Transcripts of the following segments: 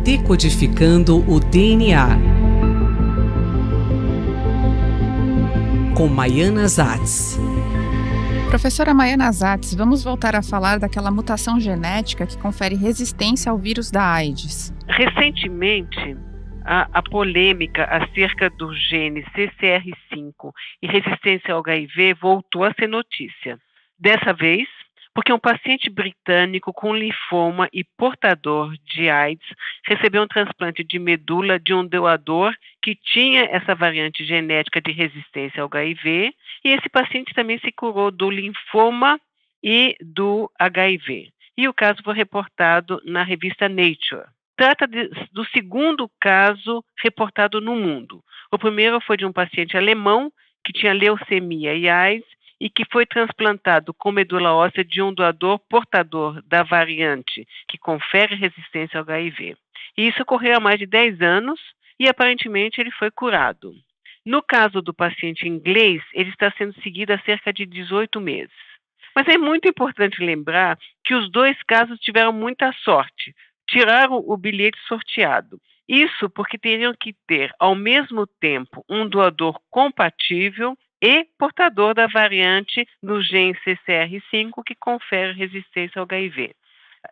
Decodificando o DNA, com Maiana Zatz. Professora Maiana Zatz, vamos voltar a falar daquela mutação genética que confere resistência ao vírus da AIDS. Recentemente, a polêmica acerca do gene CCR5 e resistência ao HIV voltou a ser notícia. Dessa vez, porque um paciente britânico com linfoma e portador de AIDS recebeu um transplante de medula de um doador que tinha essa variante genética de resistência ao HIV, e esse paciente também se curou do linfoma e do HIV. E o caso foi reportado na revista Nature. Trata do segundo caso reportado no mundo. O primeiro foi de um paciente alemão que tinha leucemia e AIDS, e que foi transplantado com medula óssea de um doador portador da variante que confere resistência ao HIV. E isso ocorreu há mais de 10 anos e aparentemente ele foi curado. No caso do paciente inglês, ele está sendo seguido há cerca de 18 meses. Mas é muito importante lembrar que os dois casos tiveram muita sorte, tiraram o bilhete sorteado. Isso porque teriam que ter, ao mesmo tempo, um doador compatível e portador da variante do gene CCR5 que confere resistência ao HIV.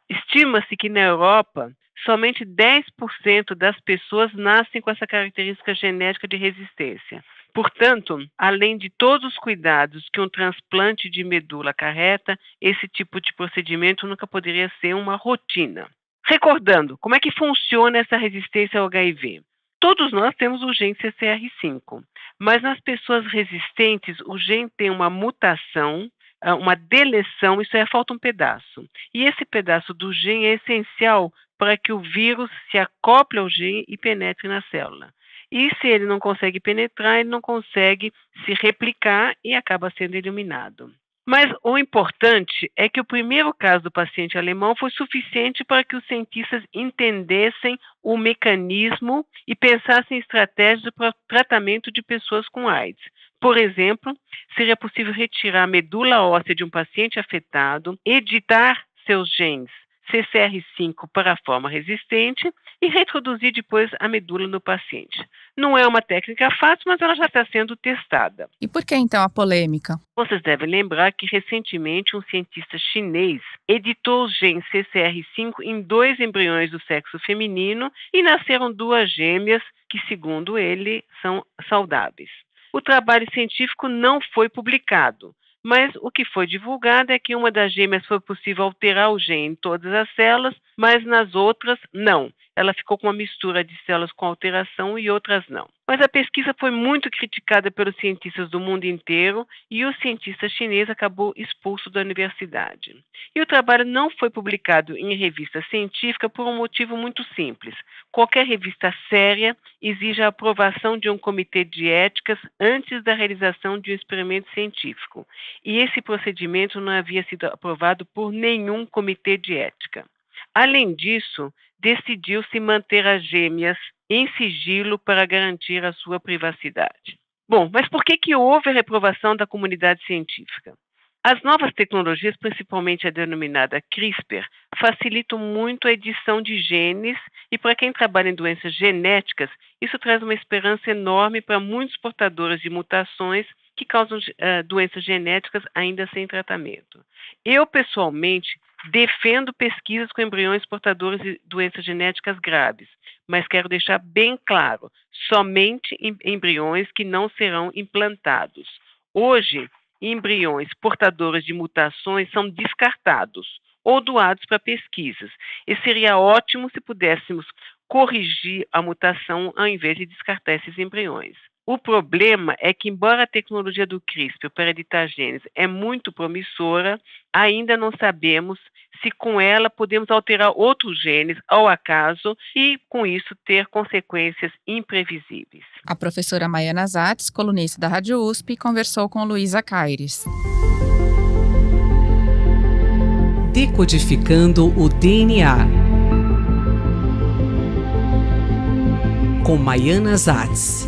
Estima-se que na Europa, somente 10% das pessoas nascem com essa característica genética de resistência. Portanto, além de todos os cuidados que um transplante de medula acarreta, esse tipo de procedimento nunca poderia ser uma rotina. Recordando, como é que funciona essa resistência ao HIV? Todos nós temos o gene CCR5, mas nas pessoas resistentes o gene tem uma mutação, uma deleção, isso é, falta um pedaço. E esse pedaço do gene é essencial para que o vírus se acople ao gene e penetre na célula. E se ele não consegue penetrar, ele não consegue se replicar e acaba sendo eliminado. Mas o importante é que o primeiro caso do paciente alemão foi suficiente para que os cientistas entendessem o mecanismo e pensassem em estratégias para o tratamento de pessoas com AIDS. Por exemplo, seria possível retirar a medula óssea de um paciente afetado, editar seus genes CCR5 para a forma resistente e reintroduzir depois a medula no paciente. Não é uma técnica fácil, mas ela já está sendo testada. E por que então a polêmica? Vocês devem lembrar que recentemente um cientista chinês editou os genes CCR5 em 2 embriões do sexo feminino e nasceram 2 gêmeas que, segundo ele, são saudáveis. O trabalho científico não foi publicado, mas o que foi divulgado é que uma das gêmeas foi possível alterar o gene em todas as células, mas nas outras não. Ela ficou com uma mistura de células com alteração e outras não. Mas a pesquisa foi muito criticada pelos cientistas do mundo inteiro e o cientista chinês acabou expulso da universidade. E o trabalho não foi publicado em revista científica por um motivo muito simples. Qualquer revista séria exige a aprovação de um comitê de éticas antes da realização de um experimento científico. E esse procedimento não havia sido aprovado por nenhum comitê de ética. Além disso, decidiu-se manter as gêmeas em sigilo para garantir a sua privacidade. Bom, mas por que houve a reprovação da comunidade científica? As novas tecnologias, principalmente a denominada CRISPR, facilitam muito a edição de genes e para quem trabalha em doenças genéticas, isso traz uma esperança enorme para muitos portadores de mutações que causam doenças genéticas ainda sem tratamento. Eu, pessoalmente, defendo pesquisas com embriões portadores de doenças genéticas graves, mas quero deixar bem claro, somente embriões que não serão implantados. Hoje, embriões portadores de mutações são descartados ou doados para pesquisas. E seria ótimo se pudéssemos corrigir a mutação ao invés de descartar esses embriões. O problema é que, embora a tecnologia do CRISPR para editar genes é muito promissora, ainda não sabemos se com ela podemos alterar outros genes ao acaso e, com isso, ter consequências imprevisíveis. A professora Maiana Zatz, colunista da Rádio USP, conversou com Luísa Caires. Decodificando o DNA, com Maiana Zatz.